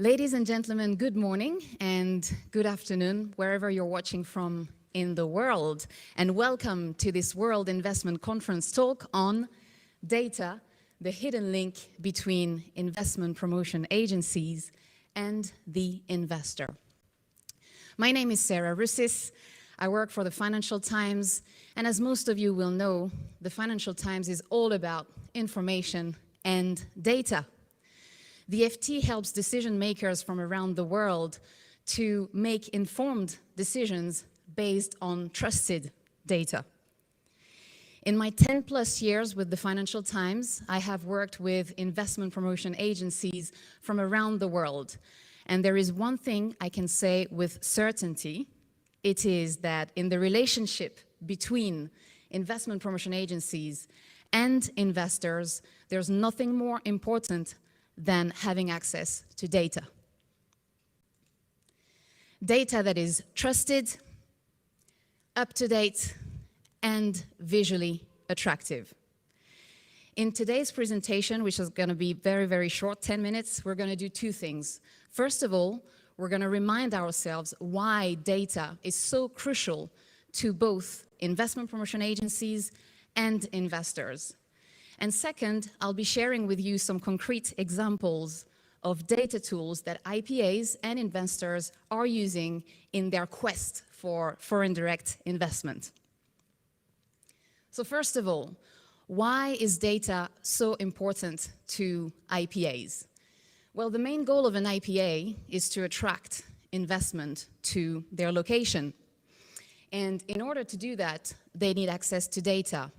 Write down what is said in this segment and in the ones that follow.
Ladies and gentlemen, good morning and good afternoon, wherever you're watching from in the world. And welcome to this World Investment Conference talk on data, the hidden link between investment promotion agencies and the investor. My name is Russis. I work for the Financial Times, and as most of you will know, the Financial Times is all about information and data. The FT helps decision makers from around the world to make informed decisions based on trusted data. In my 10+ years with the Financial Times, I have worked with investment promotion agencies from around the world. And there is one thing I can say with certainty. It is that in the relationship between investment promotion agencies and investors, there's nothing more important than having access to data. Data that is trusted, up-to-date, and visually attractive. In today's presentation, which is going to be very, very short, 10 minutes, we're going to do two things. First of all, we're going to remind ourselves why data is so crucial to both investment promotion agencies and investors. And second, I'll be sharing with you some concrete examples of data tools that IPAs and investors are using in their quest for foreign direct investment. So first of all, why is data so important to IPAs? Well, the main goal of an IPA is to attract investment to their location. And in order to do that, they need access to data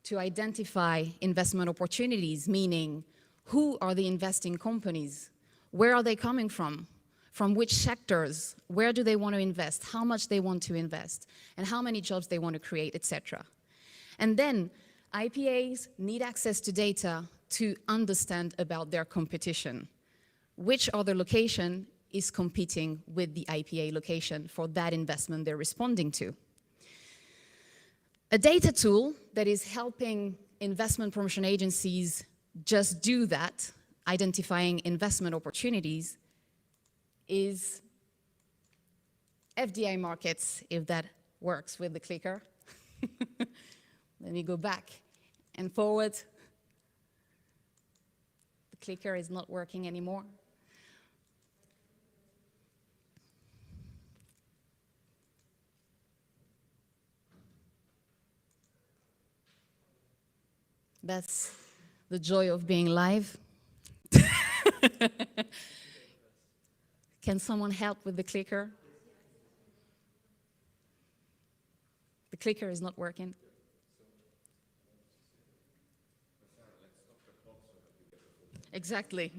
to identify investment opportunities, meaning who are the investing companies, where are they coming from which sectors, where do they want to invest, how much they want to invest, and how many jobs they want to create, etc. And then IPAs need access to data to understand about their competition. Which other location is competing with the IPA location for that investment they're responding to? A data tool that is helping investment promotion agencies just do that, identifying investment opportunities, is FDI Markets, if that works with the clicker. Let me go back and forward. The clicker is not working anymore. That's the joy of being live. Can someone help with the clicker? The clicker is not working. Exactly.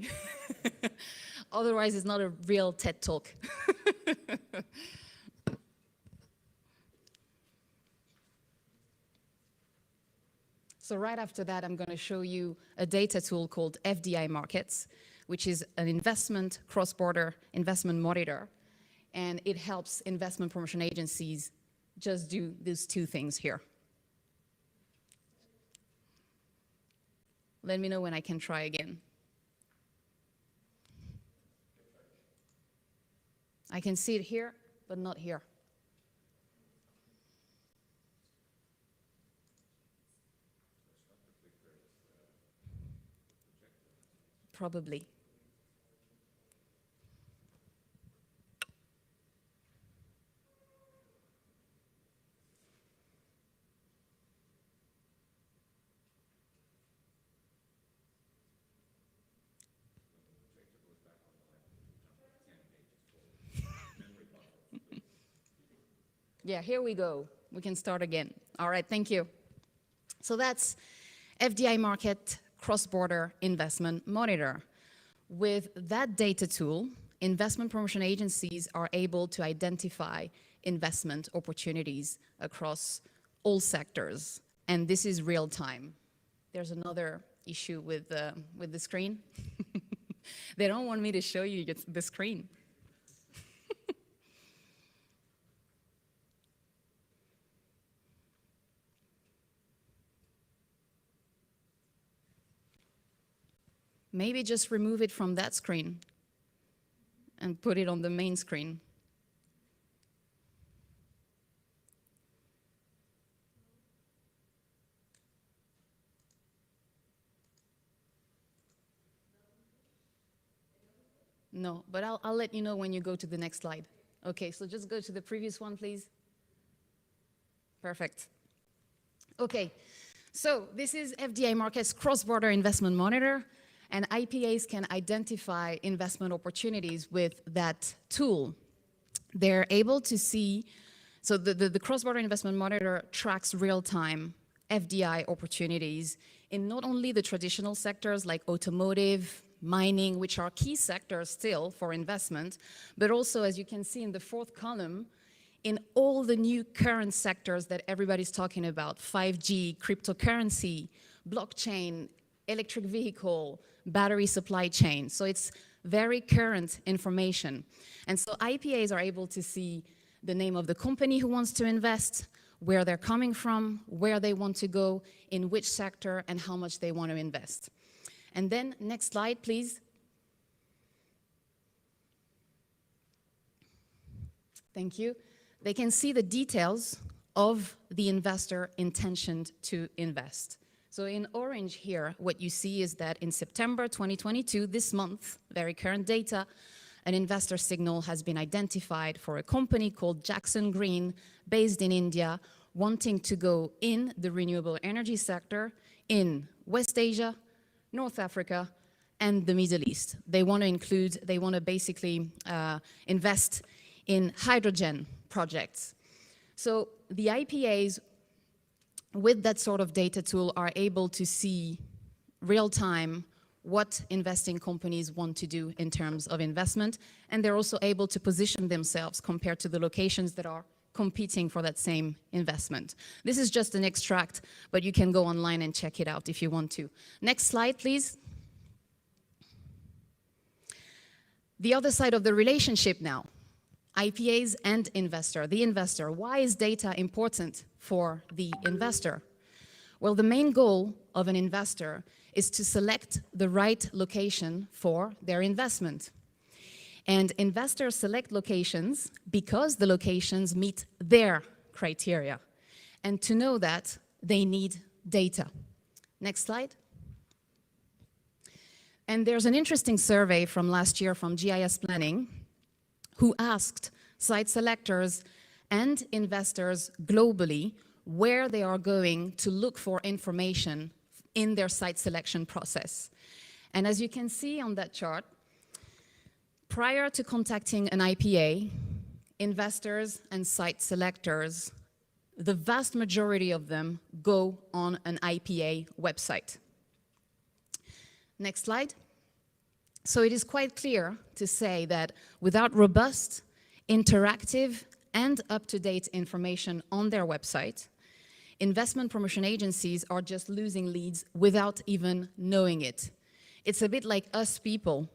Otherwise, it's not a real TED Talk. So right after that, I'm going to show you a data tool called FDI Markets, which is an investment cross-border investment monitor. And it helps investment promotion agencies just do these two things here. Let me know when I can try again. I can see it here, but not here. Probably. Yeah, here we go. We can start again. All right, thank you. So that's FDI Market Cross-Border Investment Monitor. With that data tool, investment promotion agencies are able to identify investment opportunities across all sectors. And this is real time. There's another issue with the screen. They don't want me to show you the screen. Maybe just remove it from that screen. and put it on the main screen. No, but I'll let you know when you go to the next slide. Okay, so just go to the previous one, please. Perfect. Okay, so this is FDI Markets Cross-Border Investment Monitor, and IPAs can identify investment opportunities with that tool. They're able to see, so the Cross-Border Investment Monitor tracks real-time FDI opportunities in not only the traditional sectors like automotive, mining, which are key sectors still for investment, but also, as you can see in the fourth column, in all the new current sectors that everybody's talking about: 5G, cryptocurrency, blockchain, electric vehicle, battery supply chain. So it's very current information. And so IPAs are able to see the name of the company who wants to invest, where they're coming from, where they want to go, in which sector, and how much they want to invest. And then, next slide, please. Thank you. They can see the details of the investor intentioned to invest. So in orange here, what you see is that in September 2022, this month, very current data, an investor signal has been identified for a company called Jackson Green, based in India, wanting to go in the renewable energy sector in West Asia, North Africa, and the Middle East. They want to basically invest in hydrogen projects. So the IPAs, with that sort of data tool, are able to see real-time what investing companies want to do in terms of investment, and they're also able to position themselves compared to the locations that are competing for that same investment. This is just an extract, but you can go online and check it out if you want to. Next slide, please. The other side of the relationship now, IPAs and investor, the investor. Why is data important for the investor? Well, the main goal of an investor is to select the right location for their investment. And investors select locations because the locations meet their criteria. And to know that, they need data. Next slide. And there's an interesting survey from last year from GIS Planning, who asked site selectors and investors globally where they are going to look for information in their site selection process. And as you can see on that chart, prior to contacting an IPA, investors and site selectors, the vast majority of them go on an IPA website. Next slide. So it is quite clear to say that without robust, interactive, and up-to-date information on their website, investment promotion agencies are just losing leads without even knowing it. It's a bit like us people.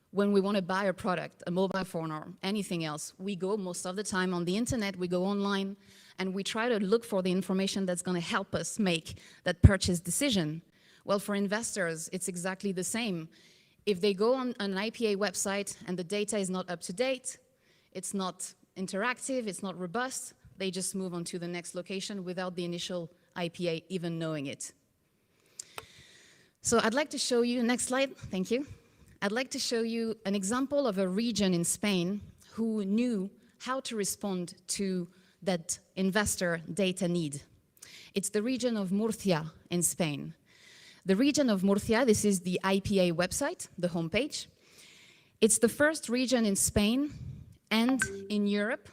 When we want to buy a product, a mobile phone or anything else, we go most of the time on the internet, we go online, and we try to look for the information that's going to help us make that purchase decision. Well, for investors, it's exactly the same. If they go on an IPA website and the data is not up to date, it's not interactive, it's not robust, they just move on to the next location without the initial IPA even knowing it. So I'd like to show you, next slide, thank you. I'd like to show you an example of a region in Spain who knew how to respond to that investor data need. It's the region of Murcia in Spain. The region of Murcia, this is the IPA website, the homepage. It's the first region in Spain and in Europe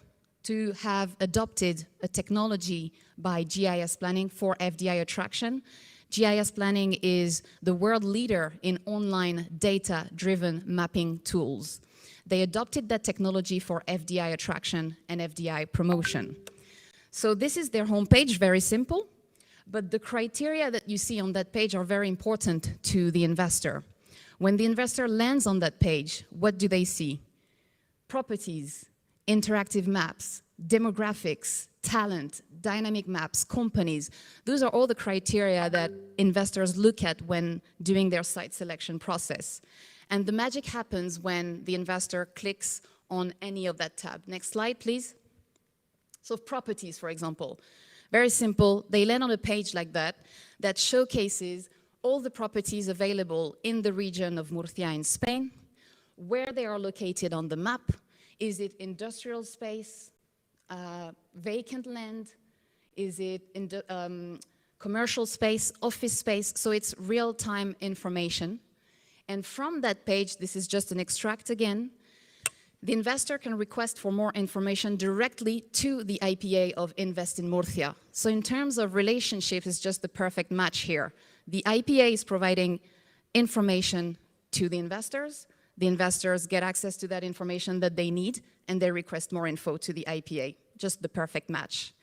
to have adopted a technology by GIS Planning for FDI attraction. GIS Planning is the world leader in online data-driven mapping tools. They adopted that technology for FDI attraction and FDI promotion. So this is their homepage, very simple, but the criteria that you see on that page are very important to the investor. When the investor lands on that page, what do they see? Properties, interactive maps, demographics, talent, dynamic maps, companies. Those are all the criteria that investors look at when doing their site selection process. And the magic happens when the investor clicks on any of that tab. Next slide, please. So properties, for example. Very simple. They land on a page like that that showcases all the properties available in the region of Murcia in Spain, where they are located on the map. Is it industrial space, vacant land? Is it in commercial space, office space? So it's real-time information. And from that page, this is just an extract again, the investor can request for more information directly to the IPA of Invest in Murcia. So in terms of relationship, it's just the perfect match here. The IPA is providing information to the investors get access to that information that they need, and they request more info to the IPA. Just the perfect match.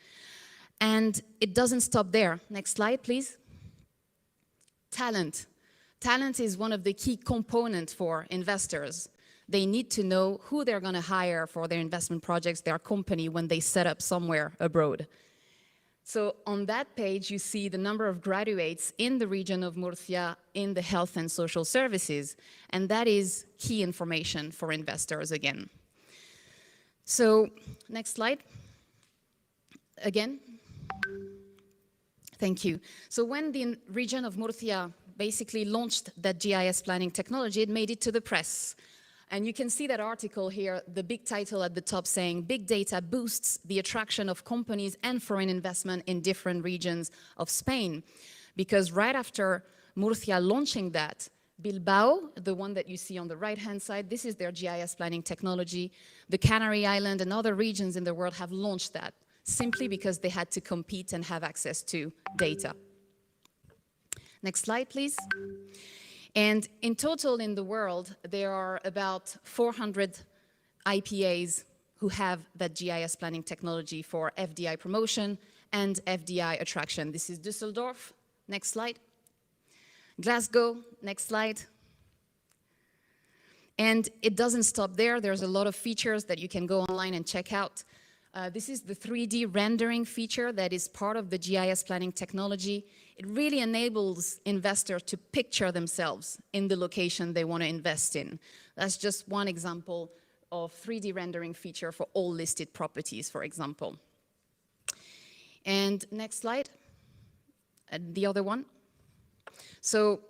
And it doesn't stop there. Next slide, please. Talent. Talent is one of the key components for investors. They need to know who they're going to hire for their investment projects, their company, when they set up somewhere abroad. So on that page, you see the number of graduates in the region of Murcia in the health and social services, and that is key information for investors again. So next slide. Again. Thank you. So when the region of Murcia basically launched that GIS planning technology, it made it to the press. And you can see that article here, the big title at the top saying, "Big data boosts the attraction of companies and foreign investment in different regions of Spain." Because right after Murcia launching that, Bilbao, the one that you see on the right-hand side, this is their GIS planning technology. The Canary Islands and other regions in the world have launched that, simply because they had to compete and have access to data. Next slide, please. And in total in the world, there are about 400 IPAs who have that GIS planning technology for FDI promotion and FDI attraction. This is Düsseldorf. Next slide. Glasgow. Next slide. And it doesn't stop there. There's a lot of features that you can go online and check out. This is the 3D rendering feature that is part of the GIS planning technology. It really enables investors to picture themselves in the location they want to invest in. That's just one example of 3D rendering feature for all listed properties, for example. And next slide, the other one. So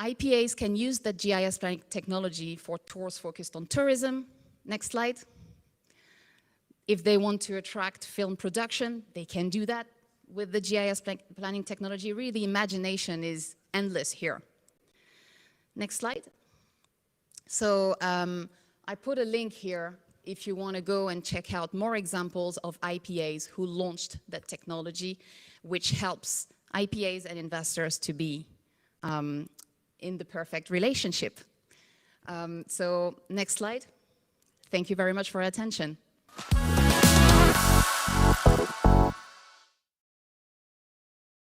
IPAs can use that GIS planning technology for tours focused on tourism. Next slide. If they want to attract film production, they can do that with the GIS planning technology. Really, the imagination is endless here. Next slide. So I put a link here if you want to go and check out more examples of IPAs who launched that technology, which helps IPAs and investors to be in the perfect relationship. So next slide. Thank you very much for your attention.